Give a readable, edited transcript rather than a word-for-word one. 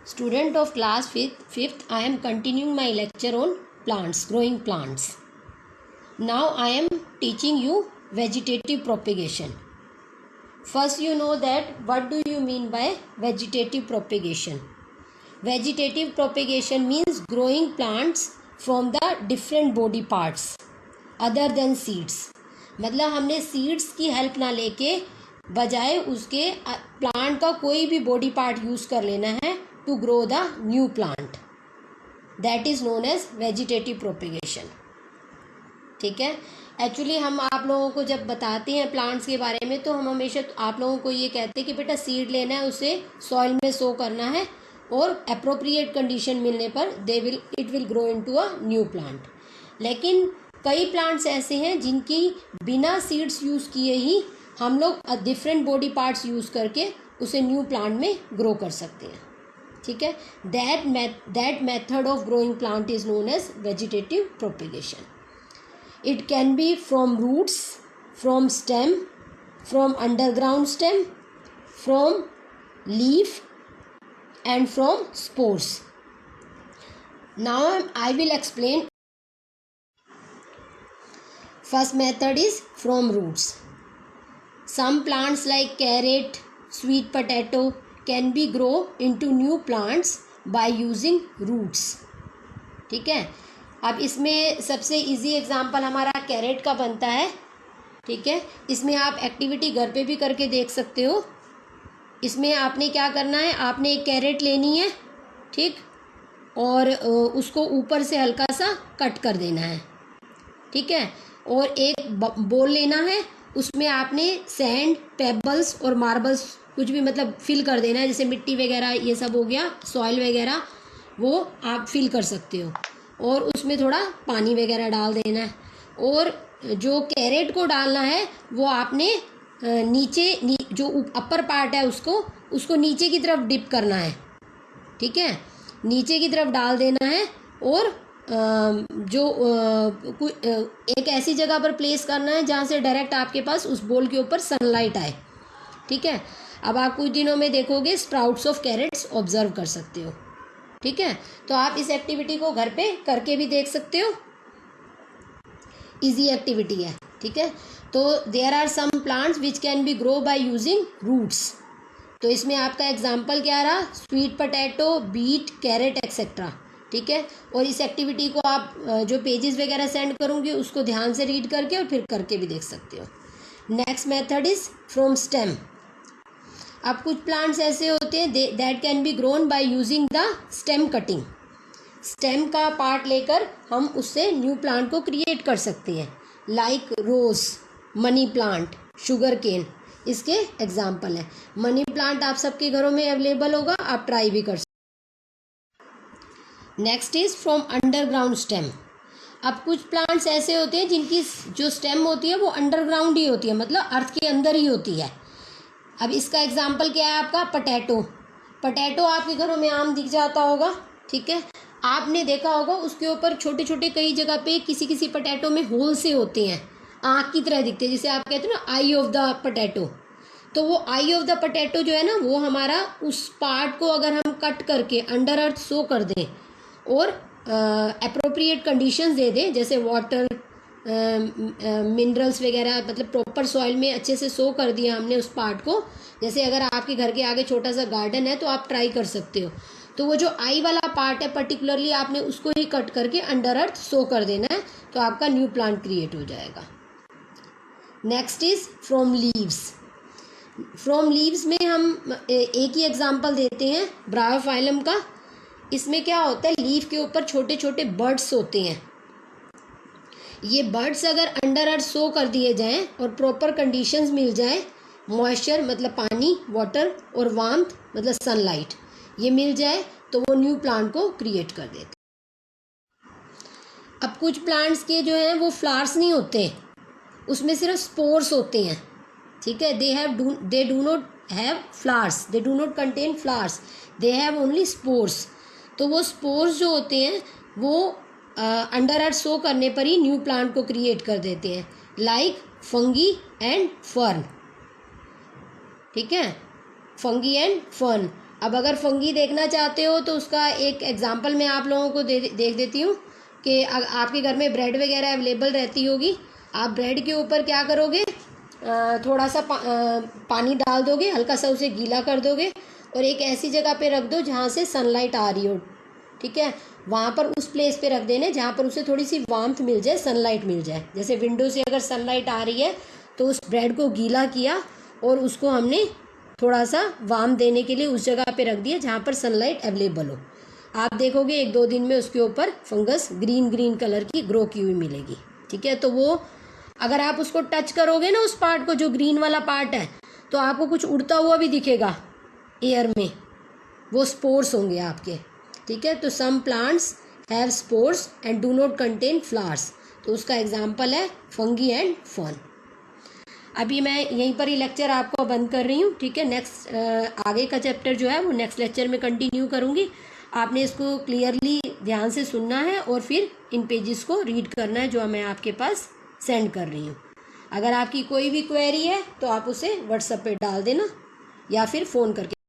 Student of class 5th, I am continuing my lecture on plants, growing plants. Now I am teaching you vegetative propagation. First, you know that what do you mean by vegetative propagation? Vegetative propagation means growing plants from the different body parts other than seeds. मतलब हमने seeds की help ना लेके बजाय उसके plant का कोई भी बॉडी पार्ट यूज कर लेना है to grow the new plant. That is known as vegetative propagation. ठीक है. एक्चुअली हम आप लोगों को जब बताते हैं प्लांट्स के बारे में तो हम हमेशा आप लोगों को ये कहते हैं कि बेटा सीड लेना है, उसे सॉइल में सो करना है और अप्रोप्रिएट कंडीशन मिलने पर it will grow into a new plant. लेकिन कई प्लांट्स ऐसे हैं जिनकी बिना सीड्स यूज किए ही हम लोग डिफरेंट बॉडी पार्ट्स यूज करके उसे न्यू प्लांट में ग्रो कर सकते हैं. ठीक है. That method of growing plant is known as vegetative propagation. It can be from roots, from stem, from underground stem, from leaf and from spores. Now I will explain. First method is from roots. Some plants like carrot, sweet potato can be grow into new plants by using roots. ठीक है. अब इसमें सबसे easy example हमारा carat का बनता है. ठीक है. इसमें आप एक्टिविटी घर पे भी करके देख सकते हो. इसमें आपने क्या करना है, आपने एक कैरेट लेनी है. ठीक. और उसको ऊपर से हल्का सा कट कर देना है. ठीक है. और एक बोल लेना है, उसमें आपने सैंड, पेबल्स और मार्बल्स कुछ भी मतलब फिल कर देना है. जैसे मिट्टी वगैरह ये सब हो गया, सॉइल वगैरह वो आप फिल कर सकते हो. और उसमें थोड़ा पानी वगैरह डाल देना है. और जो कैरेट को डालना है वो आपने नीचे जो अपर पार्ट है उसको नीचे की तरफ डिप करना है. ठीक है. नीचे की तरफ डाल देना है और एक ऐसी जगह पर प्लेस करना है जहाँ से डायरेक्ट आपके पास उस बोल के ऊपर सनलाइट आए. ठीक है. अब आप कुछ दिनों में देखोगे स्प्राउट्स ऑफ कैरेट्स ऑब्जर्व कर सकते हो. ठीक है. तो आप इस एक्टिविटी को घर पे करके भी देख सकते हो. इजी एक्टिविटी है. ठीक है. तो there are some plants which can be grow by using roots. तो इसमें आपका एग्जांपल क्या रहा, sweet potato, beet, carrot etcetera. ठीक है. और इस एक्टिविटी को आप जो पेजेस वगैरह सेंड करूँगी उसको ध्यान से रीड करके और फिर करके भी देख सकते हो. Next method is from stem. अब कुछ प्लांट्स ऐसे होते हैं that can be grown by using the stem cutting. Stem का पार्ट लेकर हम उससे न्यू प्लांट को क्रिएट कर सकते हैं. लाइक रोज, मनी प्लांट, शुगर केन इसके एग्जाम्पल है. मनी प्लांट आप सबके घरों में अवेलेबल होगा, आप ट्राई भी कर सकते. Next is from underground stem. अब कुछ प्लांट्स ऐसे होते हैं जिनकी जो स्टेम होती है वो अंडरग्राउंड ही होती है, मतलब अर्थ के अंदर ही होती है. अब इसका एग्जाम्पल क्या है आपका, पोटैटो. पोटैटो आपके घरों में आम दिख जाता होगा. ठीक है. आपने देखा होगा उसके ऊपर छोटे छोटे कई जगह पे किसी पोटैटो में होल से होते हैं, आँख की तरह दिखते हैं, जिसे आप कहते हो ना आई ऑफ द पोटैटो. तो वो आई ऑफ द पोटैटो जो है ना वो हमारा उस पार्ट को अगर हम कट करके अंडर अर्थ सो कर दें और अप्रोप्रिएट कंडीशंस दे दें, जैसे वाटर, मिनरल्स वगैरह, मतलब प्रॉपर सॉइल में अच्छे से सो कर दिया हमने उस पार्ट को. जैसे अगर आपके घर के आगे छोटा सा गार्डन है तो आप ट्राई कर सकते हो. तो वो जो आई वाला पार्ट है पर्टिकुलरली आपने उसको ही कट करके अंडर अर्थ सो कर देना है, तो आपका न्यू प्लांट क्रिएट हो जाएगा. Next is from leaves. From leaves में हम एक ही एग्जांपल देते हैं ब्रायोफाइलम का. इसमें क्या होता है, लीफ के ऊपर छोटे छोटे बर्ड्स होते हैं. ये बर्ड्स अगर अंडर अर्थ सो कर दिए जाएं और प्रॉपर कंडीशंस मिल जाए, मॉइस्चर मतलब पानी, वाटर, और वार्मथ मतलब सनलाइट, ये मिल जाए तो वो न्यू प्लांट को क्रिएट कर देते. अब कुछ प्लांट्स के जो हैं वो फ्लावर्स नहीं होते, उसमें सिर्फ स्पोर्स होते हैं. ठीक है. They do not have flowers, they do not contain flowers, they have only spores. तो वो स्पोर्स जो होते हैं वो अंडर अर्थ सो करने पर ही न्यू प्लांट को क्रिएट कर देते हैं, लाइक फंगी एंड फर्न. ठीक है. Fungi and fern. अब अगर फंगी देखना चाहते हो तो उसका एक एग्जांपल मैं आप लोगों को देख देती हूँ कि आपके घर में ब्रेड वगैरह अवेलेबल रहती होगी। आप ब्रेड के ऊपर क्या करोगे, थोड़ा सा पानी डाल दोगे, हल्का सा उसे गीला कर दोगे और एक ऐसी जगह पे रख दो जहाँ से सनलाइट आ रही हो, ठीक है। वहाँ पर उस प्लेस पे रख देना जहाँ पर उसे थोड़ी सी वार्मथ मिल जाए, सनलाइट मिल जाए। जैसे विंडो से अगर सनलाइट आ रही है तो उस ब्रेड को गीला किया और उसको हमने थोड़ा सा वार्म देने के लिए उस जगह पे रख दिया जहाँ पर सनलाइट अवेलेबल हो। आप देखोगे 1-2 दिन में उसके ऊपर फंगस ग्रीन कलर की ग्रो की हुई मिलेगी, ठीक है। तो वो अगर आप उसको टच करोगे ना, उस पार्ट को जो ग्रीन वाला पार्ट है, तो आपको कुछ उड़ता हुआ भी दिखेगा एयर में, वो स्पोर्स होंगे आपके, ठीक है। तो some plants have spores and do not contain flowers, तो उसका एग्जाम्पल है फंगी एंड फर्न। अभी मैं यहीं पर ही लेक्चर आपको बंद कर रही हूँ, ठीक है। नेक्स्ट आगे का चैप्टर जो है वो नेक्स्ट लेक्चर में कंटिन्यू करूँगी। आपने इसको क्लियरली ध्यान से सुनना है और फिर इन पेजेस को रीड करना है जो मैं आपके पास सेंड कर रही हूँ। अगर आपकी कोई भी क्वेरी है तो आप उसे व्हाट्सएप पे डाल देना या फिर फ़ोन करके